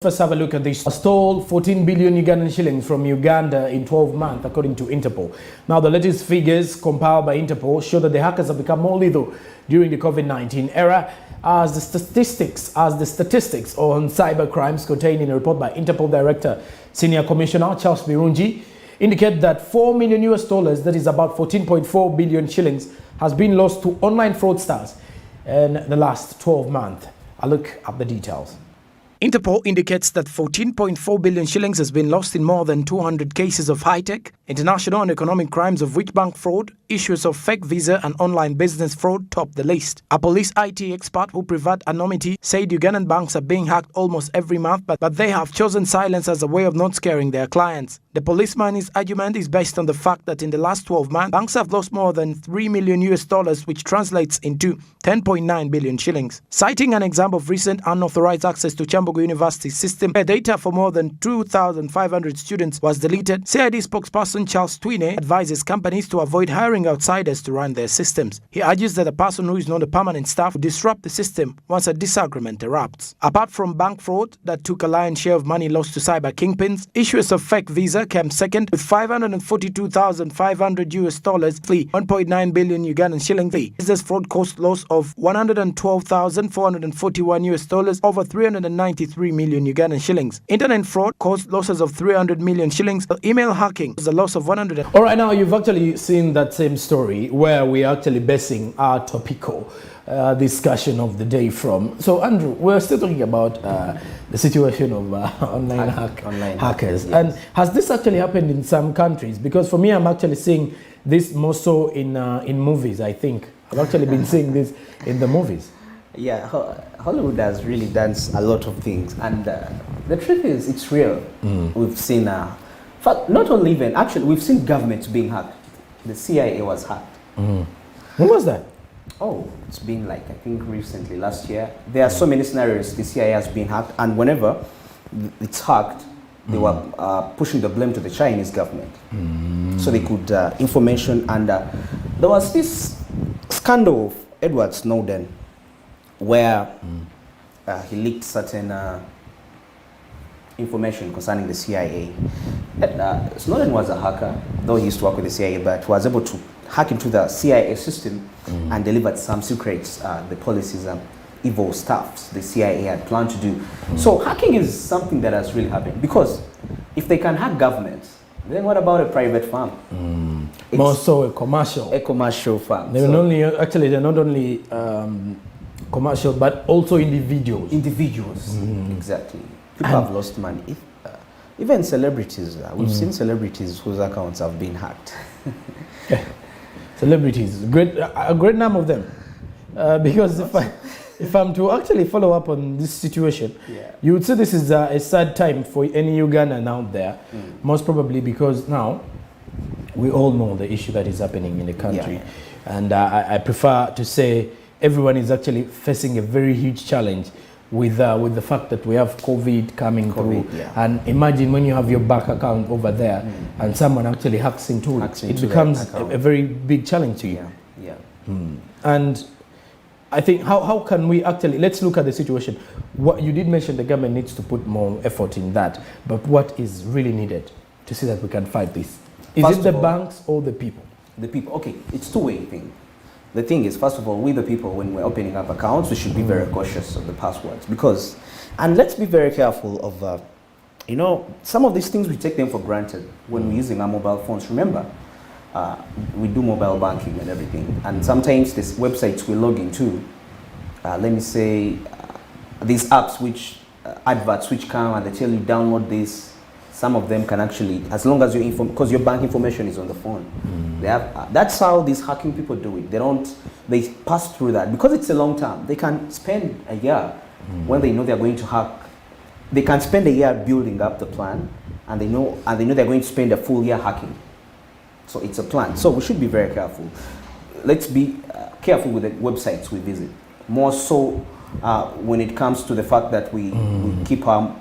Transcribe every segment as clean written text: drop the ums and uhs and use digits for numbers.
First, have a look at this. Stole 14 billion Ugandan shillings from Uganda in 12 months, according to Interpol. Now, the latest figures compiled by Interpol show that the hackers have become more lethal during the COVID-19 era, as the statistics on cyber crimes contained in a report by Interpol Director, Senior Commissioner Charles Birungi, indicate that $4 million, that is about 14.4 billion shillings, has been lost to online fraudsters in the last 12 months. A look at the details. Interpol indicates that 14.4 billion shillings has been lost in more than 200 cases of high-tech, international and economic crimes, of which bank fraud, issues of fake visa and online business fraud top the list. A police IT expert who preferred anonymity said Ugandan banks are being hacked almost every month, but they have chosen silence as a way of not scaring their clients. The policeman's argument is based on the fact that in the last 12 months, banks have lost more than $3 million, which translates into 10.9 billion shillings. Citing an example of recent unauthorized access to Chambogo University system, where data for more than 2,500 students was deleted, CID spokesperson Charles Twine advises companies to avoid hiring outsiders to run their systems. He argues that a person who is not a permanent staff will disrupt the system once a disagreement erupts. Apart from bank fraud that took a lion's share of money lost to cyber kingpins, issues of fake visa came second with $542,500, fee 1.9 billion Ugandan shilling fee. Business fraud cost loss of $112,441, over 393 million Ugandan shillings. Internet fraud caused losses of 300 million shillings. Email hacking was a loss of 100. All right, now you've actually seen that same story where we are actually basing our topical discussion of the day from. So, Andrew, we're still talking about the situation of online hackers. Yes. And has this actually happened in some countries? Because for me, I'm actually seeing this more so in movies, I think. I've actually been seeing this in the movies. Yeah, Hollywood has really done a lot of things, and the truth is, it's real. We've seen, not only even, actually, we've seen governments being hacked. The CIA was hacked. When was that? Oh, it's been like, I think recently, last year. There are so many scenarios the CIA has been hacked, and whenever it's hacked, they were pushing the blame to the Chinese government. So they could, information, and there was this scandal of Edward Snowden, where he leaked certain information concerning the CIA. Snowden was a hacker, though he used to work with the CIA, but was able to hack into the CIA system and delivered some secrets, the policies and evil stuff the CIA had planned to do. So hacking is something that has really happened, because if they can hack governments, then what about a private firm? More so a commercial. A commercial firm. They're not only commercial, but also individuals. Individuals, exactly. People have lost money. Even celebrities, we've seen celebrities whose accounts have been hacked. Celebrities, a great number of them. Because if I'm to actually follow up on this situation, you would say this is a sad time for any Ugandan out there, most probably because now we all know the issue that is happening in the country. And I prefer to say everyone is actually facing a very huge challenge with the fact that we have COVID coming through. And imagine when you have your bank account over there and someone actually hacks into it. It becomes a very big challenge to you. And I think how can we actually, let's look at the situation. What you did mention, the government needs to put more effort in that, but what is really needed to see that we can fight this? Is it the banks or the people? The people, okay, it's two-way thing. The thing is, first of all, we the people, when we're opening up accounts, we should be very cautious of the passwords, because, and let's be very careful of, some of these things we take them for granted when we're using our mobile phones. Remember, we do mobile banking and everything, and sometimes these websites we log into, let me say, these apps which, adverts which come and they tell you download this. Some of them can actually, as long as you're because your bank information is on the phone. They have, that's how these hacking people do it. They pass through that because it's a long term. They can spend a year when they know they're going to hack. They can spend a year building up the plan, and they know they're going to spend a full year hacking. So it's a plan. So we should be very careful. Let's be careful with the websites we visit. More so when it comes to the fact that we keep our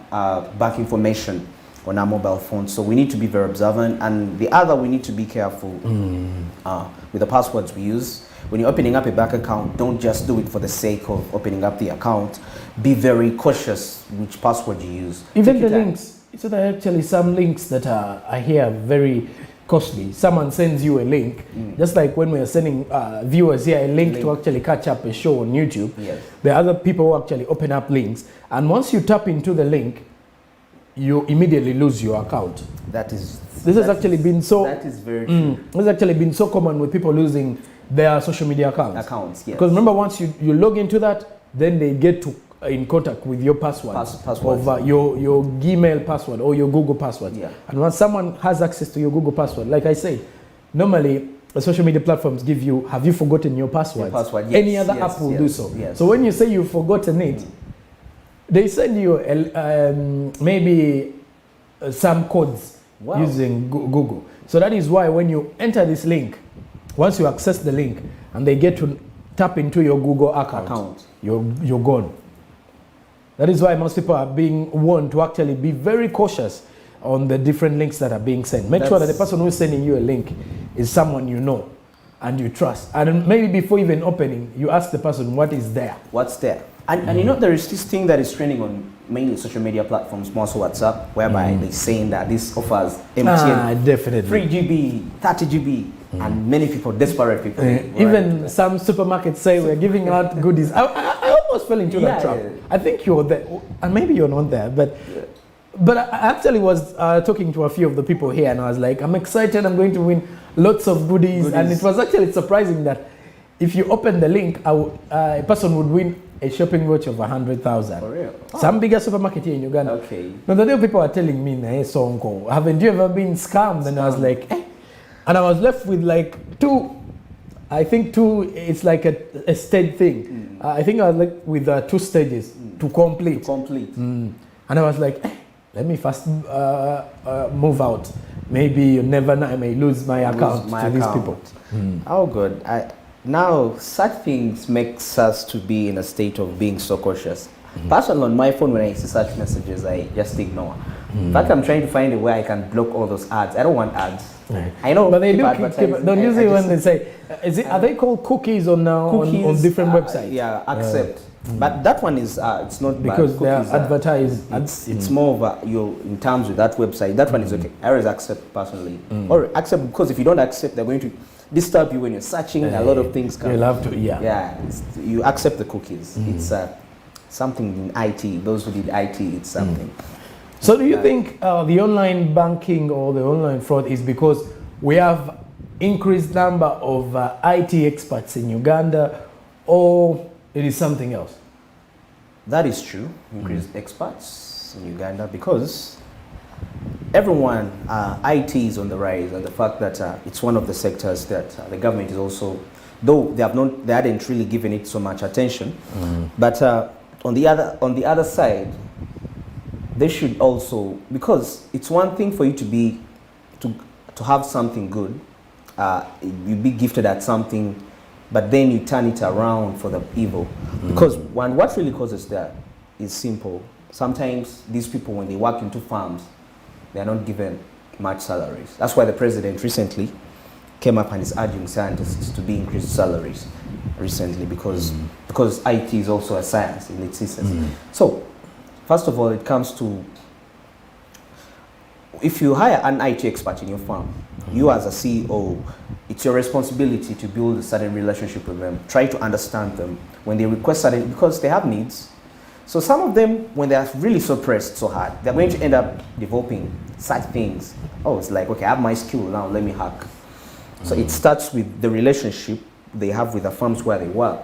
bank information on our mobile phones. So we need to be very observant. And the other, we need to be careful with the passwords we use. When you're opening up a bank account, don't just do it for the sake of opening up the account. be very cautious which password you use. Even Take the your time. links. So there are actually some links that are, I hear, very costly. Someone sends you a link, just like when we are sending viewers here a link to actually catch up a show on YouTube. Yes. There are other people who actually open up links, and once you tap into the link, you immediately lose your account. That is. This has actually been so. That is very true. This has actually been so common with people losing their social media accounts. Accounts, yes. Because remember, once you log into that, then they get to in contact with your password Passwords. of your Gmail password or your Google password. Yeah. And once someone has access to your Google password, like I say, normally the social media platforms give you, have you forgotten your password? Your password, yes, Any other yes, app will yes, do so. yes. So when you say you've forgotten it, they send you maybe some codes Wow. using Google. So that is why when you enter this link, once you access the link and they get to tap into your Google account. You're gone. That is why most people are being warned to actually be very cautious on the different links that are being sent. Make sure that the person who is sending you a link is someone you know and you trust. And maybe before even opening, you ask the person what is there. What's there? And you know, there is this thing that is trending on mainly social media platforms, more so WhatsApp, whereby they're saying that this offers MTN Definitely. 3 GB, 30 GB, and many people, desperate people. Even some supermarkets say we're giving out goodies. I almost fell into that trap. Yeah. I think you're there, and maybe you're not there, but I actually was talking to a few of the people here, and I was like, I'm excited, I'm going to win lots of goodies. And it was actually surprising that if you open the link, a person would win a shopping voucher of 100,000. For real? Some bigger supermarket here in Uganda. Okay. Now the other people are telling me, hey, Sonko, haven't you ever been scammed? And I was like, eh. And I was left with like two, it's like a stage thing. I think I was like with 2 stages to complete. And I was like, eh, let me first move out. Maybe you never know, I may lose my account to these people. Oh, good. Now, such things makes us to be in a state of being so cautious. Personally, on my phone, when I see such messages, I just ignore. In fact, I'm trying to find a way I can block all those ads. I don't want ads. I know, but they do advertising. don't use it when they say, are they called cookies on different websites? Yeah, accept. But that one is it's not because bad. they are Cookies advertised. it's more of in terms with that website. That one is okay. I always accept personally, or accept because if you don't accept, they're going to disturb you when you're searching. A lot of things come. You'll have to, You accept the cookies. It's something in IT. Those who did IT, it's something. So do you think the online banking or the online fraud is because we have increased number of IT experts in Uganda, or it is something else? That is true. Increased experts in Uganda because everyone, IT is on the rise, and the fact that it's one of the sectors that the government is also, though they hadn't really given it so much attention, but on the other side, they should also, because it's one thing for you to have something good, you be gifted at something, but then you turn it around for the evil. Because what really causes that is simple. Sometimes these people, when they work into farms, they are not given much salaries. That's why the president recently came up and is urging scientists to be increased salaries recently, because IT is also a science in its essence. So, first of all, it comes to, if you hire an IT expert in your farm, you as a CEO, it's your responsibility to build a certain relationship with them. Try to understand them when they request certain, because they have needs. So some of them, when they are really so pressed so hard, they're going to end up developing such things. Oh, it's like, okay, I have my skill, now let me hack. So it starts with the relationship they have with the firms where they work.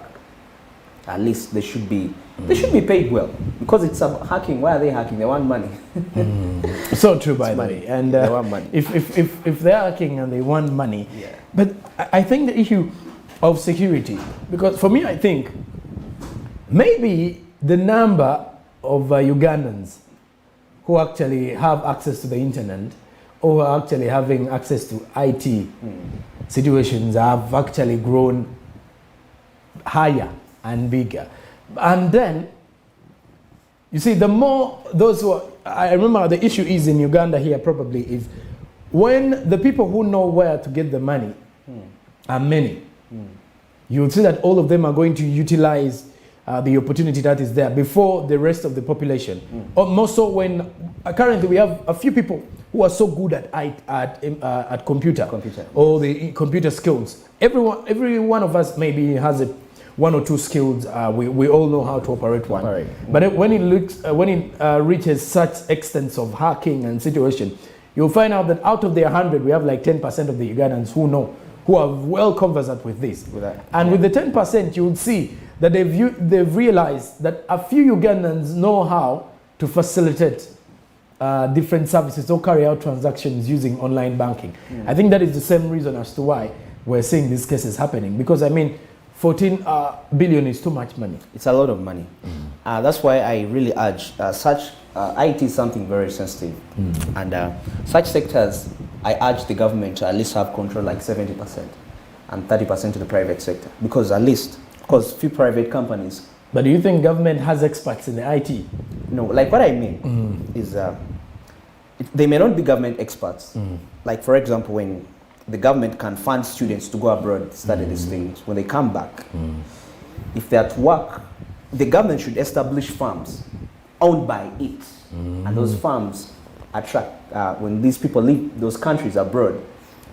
At least they should be paid well, because it's about hacking. Why are they hacking? They want money. So true, by the way. And they want money. If they're hacking and they want money, but I think the issue of security, because for me, I think maybe the number of Ugandans who actually have access to the internet or are actually having access to IT situations have actually grown higher and bigger. And then, you see, the more those who are, I remember the issue is in Uganda here probably is when the people who know where to get the money are many, you'll see that all of them are going to utilize the opportunity that is there before the rest of the population. Or more so when currently we have a few people who are so good at computer or the computer skills. Every one of us maybe has one or two skills. We all know how to operate one. Right. But when it reaches such extents of hacking and situation, you'll find out that out of the 100, we have like 10% of the Ugandans who are well conversant with this. And with the 10%, you would see that they've realized that a few Ugandans know how to facilitate different services or carry out transactions using online banking. I think that is the same reason as to why we're seeing these cases happening. Because I mean, 14 billion is too much money. It's a lot of money. That's why I really urge IT is something very sensitive. And such sectors, I urge the government to at least have control like 70% and 30% to the private sector. Because few private companies. But do you think government has experts in the IT? No, like what I mean is they may not be government experts. Like for example, when the government can fund students to go abroad, study these things. When they come back, if they're at work, the government should establish farms owned by it. And those farms attract, when these people leave those countries abroad,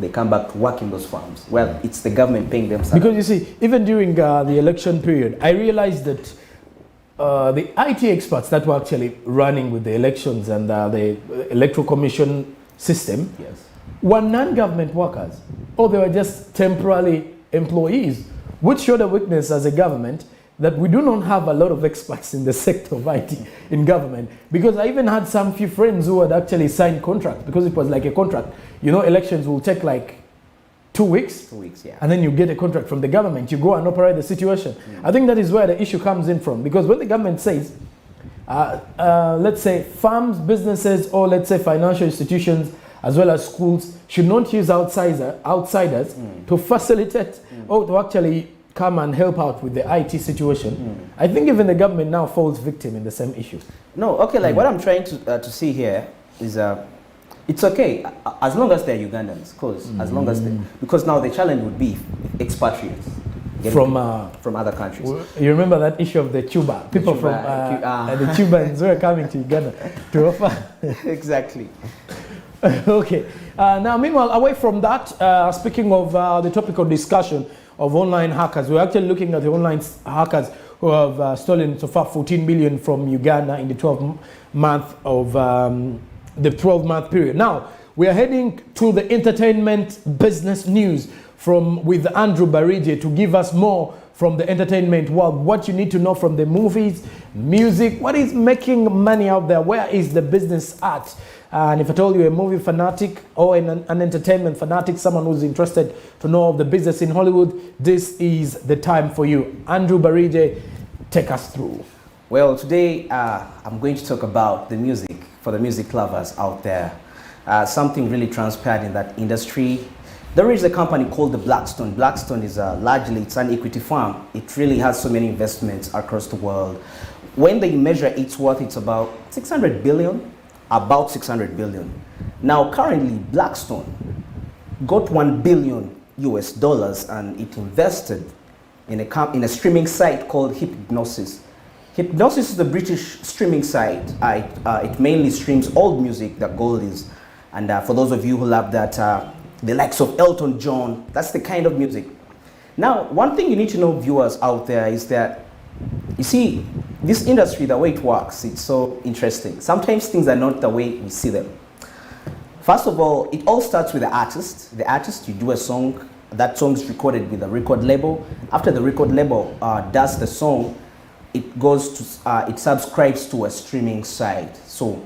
they come back to work in those farms. Well, it's the government paying them salary. Because you see, even during the election period, I realized that the IT experts that were actually running with the elections and the electoral commission system were non-government workers, or they were just temporary employees, which showed a weakness as a government that we do not have a lot of experts in the sector of IT in government. Because I even had some few friends who had actually signed contracts, because it was like a contract. You know, elections will take like 2 weeks. 2 weeks, yeah. And then you get a contract from the government. You go and operate the situation. I think that is where the issue comes in from. Because when the government says, let's say farms, businesses, or let's say financial institutions, as well as schools, should not use outsiders to facilitate or to actually come and help out with the IT situation. I think even the government now falls victim in the same issue. No, okay, like what I'm trying to see here is it's okay as long as they're Ugandans, because now the challenge would be expatriates from other countries. You remember that issue of the Cuba? People from the Cubans were coming to Uganda to offer. Exactly. Okay. Now, meanwhile, away from that, speaking of the topical discussion of online hackers, we're actually looking at the online hackers who have stolen so far 14 billion from Uganda in the 12-month period. Now, we are heading to the entertainment business news with Andrew Barije to give us more from the entertainment world, what you need to know from the movies, music, what is making money out there, where is the business at? And if I told you a movie fanatic or an entertainment fanatic, someone who's interested to know of the business in Hollywood, this is the time for you. Andrew Barije, take us through. Well, today I'm going to talk about the music, for the music lovers out there. Something really transpired in that industry. There is a company called the Blackstone. Blackstone is it's an equity firm. It really has so many investments across the world. When they measure its worth, it's about 600 billion. About 600 billion. Now, currently, Blackstone got $1 billion and it invested in a streaming site called Hypnosis. Hypnosis is the British streaming site. It mainly streams old music, the goldies. And for those of you who love that, the likes of Elton John, that's the kind of music. Now, one thing you need to know, viewers out there, is that, you see, this industry, the way it works, it's so interesting. Sometimes things are not the way we see them. First of all, it all starts with the artist. The artist, you do a song, that song is recorded with a record label. After the record label does the song, it subscribes to a streaming site. So,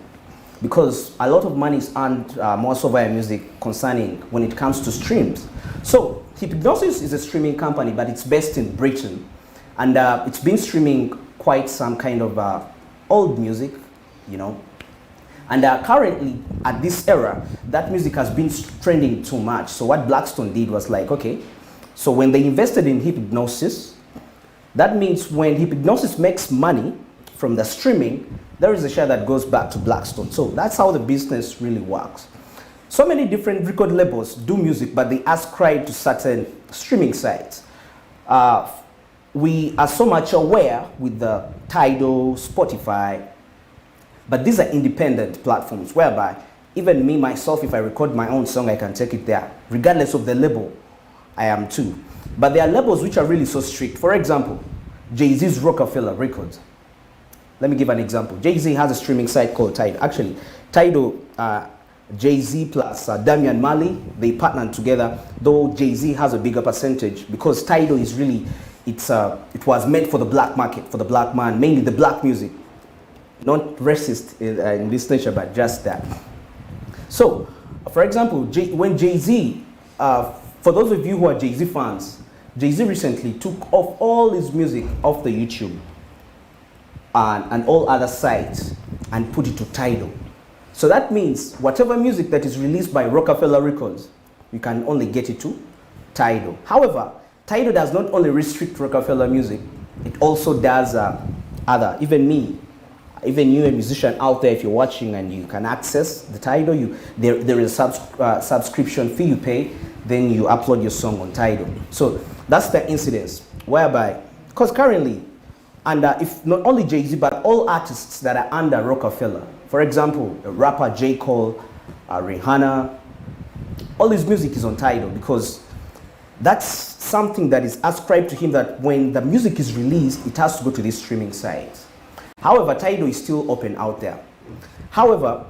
because a lot of money is earned more so via music concerning when it comes to streams. So, Hypnosis is a streaming company, but it's based in Britain. And it's been streaming quite some kind of old music, you know. And currently, at this era, that music has been trending too much. So what Blackstone did was like, okay, so when they invested in Hypnosis, that means when Hypnosis makes money from the streaming, there is a share that goes back to Blackstone. So that's how the business really works. So many different record labels do music, but they ascribe to certain streaming sites. we are so much aware with the Tidal, Spotify, but these are independent platforms whereby even me, myself, if I record my own song, I can take it there, regardless of the label I am to. But there are labels which are really so strict. For example, Jay-Z's Rockefeller Records. Let me give an example. Jay-Z has a streaming site called Tidal. Actually, Tidal, Jay-Z plus Damian Marley, they partnered together, though Jay-Z has a bigger percentage because Tidal is really, it was meant for the black market, for the black man, mainly the black music. Not racist in this nature, but just that. So, for example, when Jay-Z, for those of you who are Jay-Z fans, Jay-Z recently took off all his music off the YouTube and all other sites and put it to Tidal. So that means whatever music that is released by Rockefeller Records, you can only get it to Tidal. However, Tidal does not only restrict Rockefeller music, it also does other, even me, even you, a musician out there, if you're watching and you can access the Tidal, there is a subscription fee you pay, then you upload your song on Tidal. So that's the incidence, whereby, because currently, and if not only Jay-Z, but all artists that are under Rockefeller, for example, rapper J. Cole, Rihanna, all his music is on Tidal because that's something that is ascribed to him that when the music is released, it has to go to these streaming sites. However, Tidal is still open out there. However,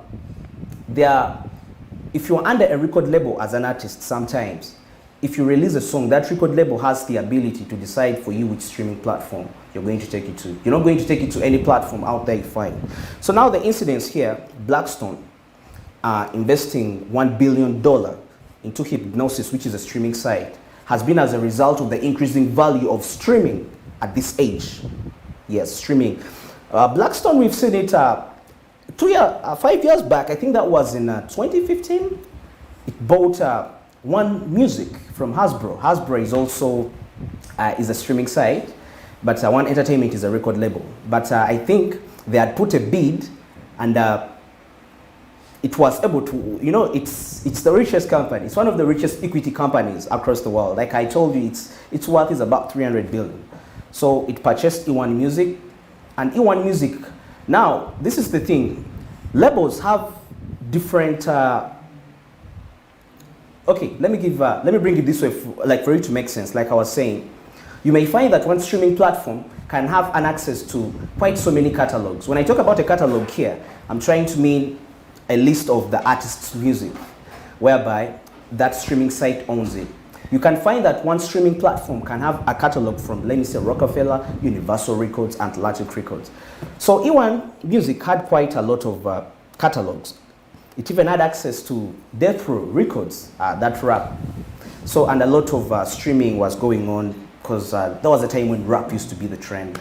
if you're under a record label as an artist, sometimes, if you release a song, that record label has the ability to decide for you which streaming platform you're going to take it to. You're not going to take it to any platform out there you find. So now the incidence here, Blackstone investing $1 billion into Hypnosis, which is a streaming site, has been as a result of the increasing value of streaming at this age. Yes, streaming. Blackstone, we've seen it 5 years back. I think that was in 2015. It bought One Music from Hasbro. Hasbro is also is a streaming site, but One Entertainment is a record label. But I think they had put a bid, and it was able to, you know, it's the richest company. It's one of the richest equity companies across the world. Like I told you, its worth is about 300 billion. So it purchased E1 Music, and E1 Music. Now, this is the thing. Labels have different. Okay, let me bring it this way, for you to make sense. Like I was saying, you may find that one streaming platform can have an access to quite so many catalogs. When I talk about a catalog here, I'm trying to mean a list of the artist's music, whereby that streaming site owns it. You can find that one streaming platform can have a catalog from, let me say, Rockefeller, Universal Records, and Atlantic Records. So E1 Music had quite a lot of catalogs. It even had access to Death Row Records, that rap. So, and a lot of streaming was going on because there was a time when rap used to be the trend.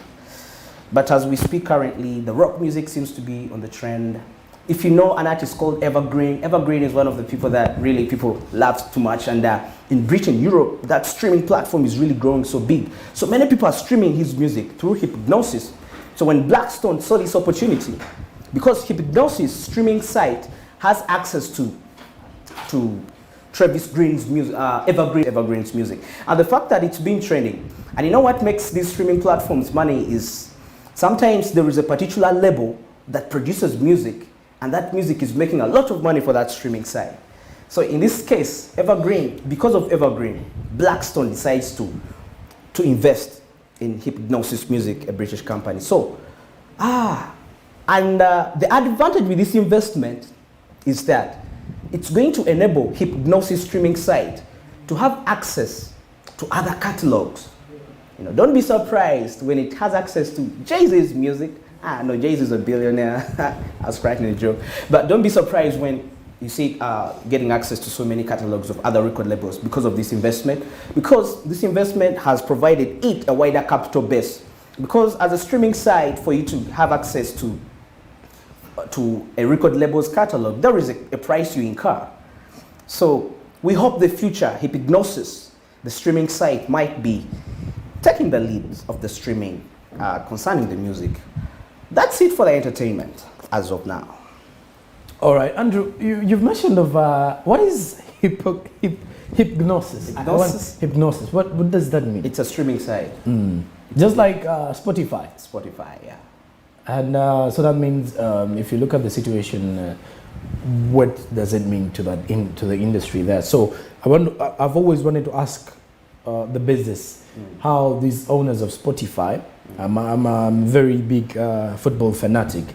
But as we speak currently, the rock music seems to be on the trend. If you know an artist called Evergreen, Evergreen is one of the people that really people love too much. And in Britain, Europe, that streaming platform is really growing so big. So many people are streaming his music through Hypnosis. So when Blackstone saw this opportunity, because Hypnosis streaming site has access to Travis Green's music, Evergreen's music, and the fact that it's been trending. And you know what makes these streaming platforms money is sometimes there is a particular label that produces music, and that music is making a lot of money for that streaming site. So in this case, Evergreen, because of Evergreen, Blackstone decides to invest in Hypnosis Music, a British company. So, the advantage with this investment is that it's going to enable Hypnosis streaming site to have access to other catalogs. You know, don't be surprised when it has access to Jay-Z's music. No, Jay-Z's a billionaire. I was cracking a joke. But don't be surprised when you see getting access to so many catalogs of other record labels because of this investment. Because this investment has provided it a wider capital base. Because as a streaming site, for you to have access to a record label's catalog, there is a price you incur. So we hope the future Hypnosis, the streaming site, might be taking the lead of the streaming concerning the music. That's it for the entertainment as of now. All right, Andrew, you've mentioned of what is hypnosis? Hypnosis. What does that mean? It's a streaming site. Just like Spotify. Spotify, yeah. And so that means if you look at the situation, what does it mean to to the industry there? So I've always wanted to ask the business how these owners of Spotify. I'm a very big football fanatic.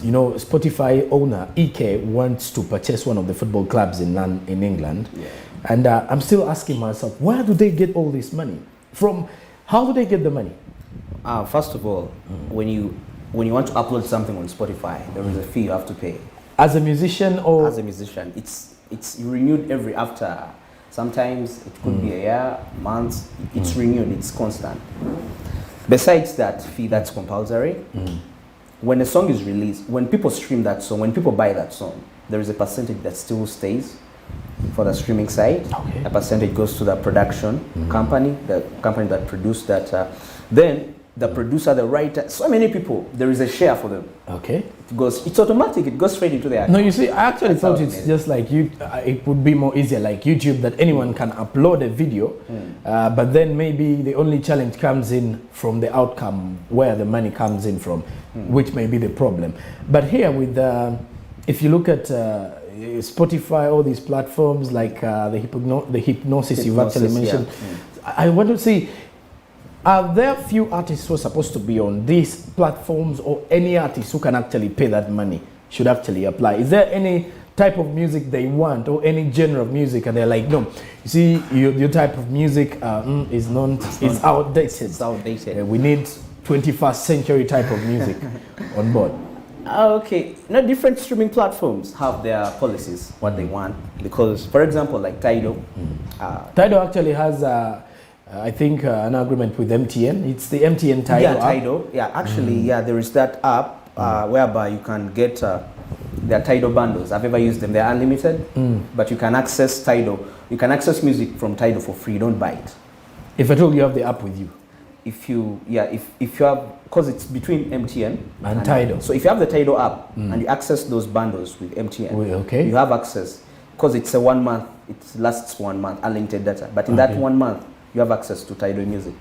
You know, Spotify owner EK wants to purchase one of the football clubs in England, and I'm still asking myself, where do they get all this money from? How do they get the money? First of all, when you want to upload something on Spotify, there is a fee you have to pay. As a musician, or as a musician, it's renewed after. Sometimes it could be a year, months. It's renewed. It's constant. Besides that fee, that's compulsory. When a song is released, when people stream that song, when people buy that song, there is a percentage that still stays for the streaming site. Okay. A percentage goes to the production company, the company that produced that. Then the producer, the writer, so many people, there is a share for them. Okay. It's automatic, it goes straight into their account. No, you see, I actually thought it's just like it would be more easier like YouTube, that anyone can upload a video, but then maybe the only challenge comes in from the outcome, where the money comes in from, which may be the problem. But here with if you look at Spotify, all these platforms like the hypnosis you've actually mentioned, I want to see, are there few artists who are supposed to be on these platforms, or any artist who can actually pay that money should actually apply? Is there any type of music they want, or any genre of music, and they're like, no, you see, your type of music is outdated. It's outdated. We need 21st century type of music on board. Okay, different streaming platforms have their policies, what they want, because, for example, like Tidal. Tidal actually has I think an agreement with MTN. It's the MTN Tidal Yeah, app. Tidal. Yeah, actually, there is that app whereby you can get their Tidal bundles. I've ever used them. They're unlimited, but you can access Tidal. You can access music from Tidal for free. Don't buy it. If at all you have the app with you. If you have, because it's between MTN and Tidal. So if you have the Tidal app and you access those bundles with MTN, you have access, because it's a 1 month. It lasts 1 month, unlimited data. But in that 1 month, you have access to Tidal Music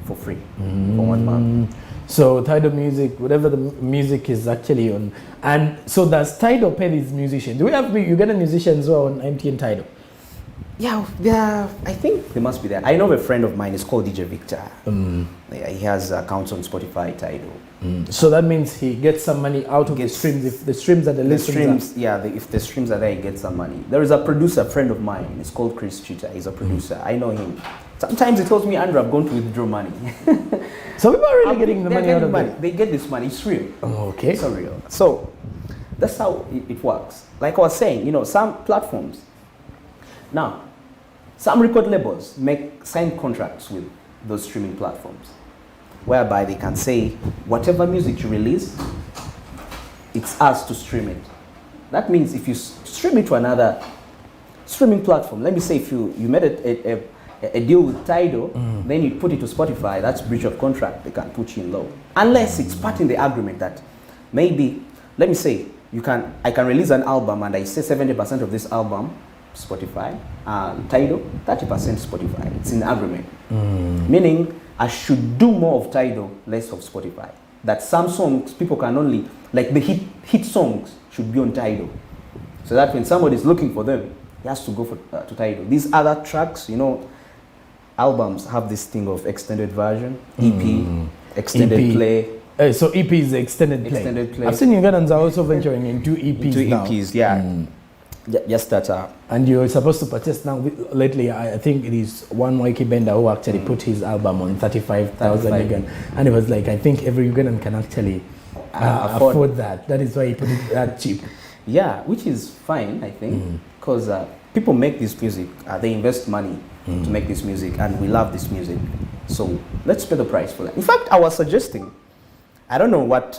for free for 1 month. So Tidal Music, whatever the music is actually on. And so does Tidal pay these musicians? Do we have Ugandan musicians who are on MTN Tidal? Yeah, I think they must be there. I know a friend of mine is called DJ Victor. Yeah, he has accounts on Spotify, Tidal. So that means he gets some money out of the streams. If the streams are if the streams are there, he gets some money. There is a producer, friend of mine. It's called Chris Cheetah. He's a producer. I know him. Sometimes he tells me, Andrew, I'm going to withdraw money. So people are really getting the money out of it. They get this money. It's real. Okay. It's real. So that's how it works. Like I was saying, some platforms. Now, some record labels sign contracts with those streaming platforms, whereby they can say, whatever music you release, it's us to stream it. That means if you stream it to another streaming platform, let me say if you made a deal with Tidal, then you put it to Spotify, that's breach of contract. They can put you in law. Unless it's part in the agreement that maybe, let me say, I can release an album and I say 70% of this album, Spotify, Tidal, 30% Spotify. It's in the agreement. Meaning, I should do more of Tidal, less of Spotify. That some songs, people can only, like the hit songs should be on Tidal. So that when somebody is looking for them, he has to go to Tidal. These other tracks, albums have this thing of extended version, EP, extended play. So EP is the extended play. I've seen Ugandans are also venturing into EPs now. EPs, yeah. Just that. And you're supposed to purchase now. Lately, I think it is one Waiki Bender who actually put his album on 35,000 Ugandan, and it was like, I think every Ugandan can actually afford that. That is why he put it that cheap. Yeah, which is fine, I think, because people make this music. They invest money to make this music, and we love this music. So let's pay the price for that. In fact, I was suggesting, I don't know what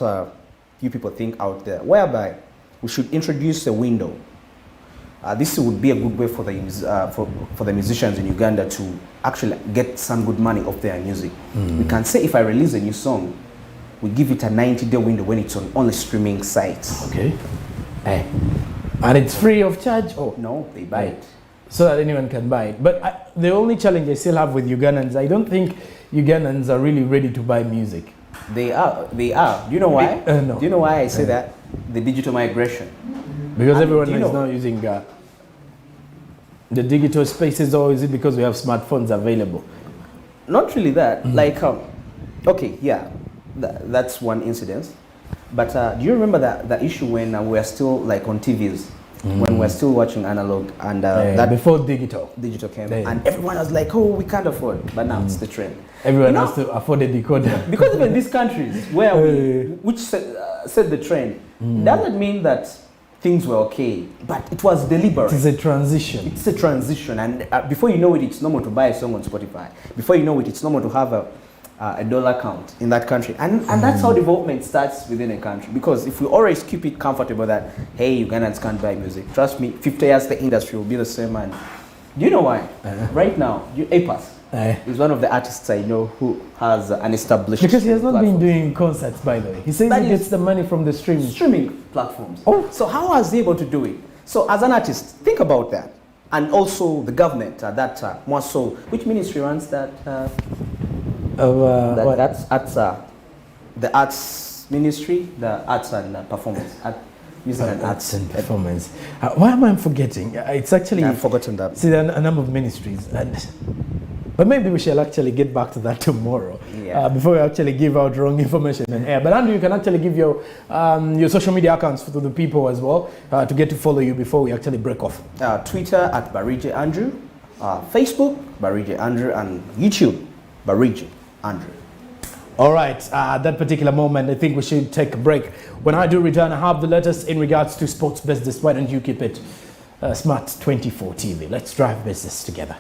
you people think out there, whereby we should introduce a window. This would be a good way for the musicians in Uganda to actually get some good money off their music. We can say, if I release a new song, we give it a 90-day window when it's on only streaming sites. Okay. Eh. And it's free of charge? Oh, No, they buy it. so that anyone can buy it. But the only challenge I still have with Ugandans, I don't think Ugandans are really ready to buy music. They are. They are. Do you know why? No. Do you know why I say that? The digital migration. Because And everyone do you is know- now using the digital spaces, or is it because we have smartphones available? Not really that. Like, okay, yeah, that's one incidence. But do you remember the issue when we were still like on TVs, when we're still watching analog, and that before digital. digital came, Yeah. and everyone was like, "Oh, we can't afford." But now it's the trend. Everyone You know- has to afford a decoder. Because even these countries where which set the trend, doesn't mean that things were okay, but it was deliberate. It is a transition. It's a transition, and before you know it, it's normal to buy a song on Spotify. Before you know it, it's normal to have a dollar account in that country, and that's how development starts within a country. Because if we always keep it comfortable that hey, Ugandans can't buy music, trust me, 50 years the industry will be the same. And do you know why? Right now, APAS is one of the artists I know who has an established Because he has not been platform. doing concerts, by the way. He says That he is- gets the money from the streaming. streaming platforms. Oh. So how was he able to do it? So as an artist, think about that. And also the government at that time, more so, which ministry runs that? What? That's the arts ministry, the arts and performance, music and Arts and performance. Why am I forgetting? It's actually, I've forgotten that. see, there are a number of ministries. But maybe we shall actually get back to that tomorrow, Yeah. before we actually give out wrong information on air. But Andrew, you can actually give your social media accounts to the people as well, to get to follow you before we actually break off. Twitter at Barije Andrew, Facebook Barije Andrew, and YouTube Barije Andrew. All right, at that particular moment, I think we should take a break. When I do return, I have the latest in regards to sports business. Why don't you keep it Smart 24 TV? Let's drive business together.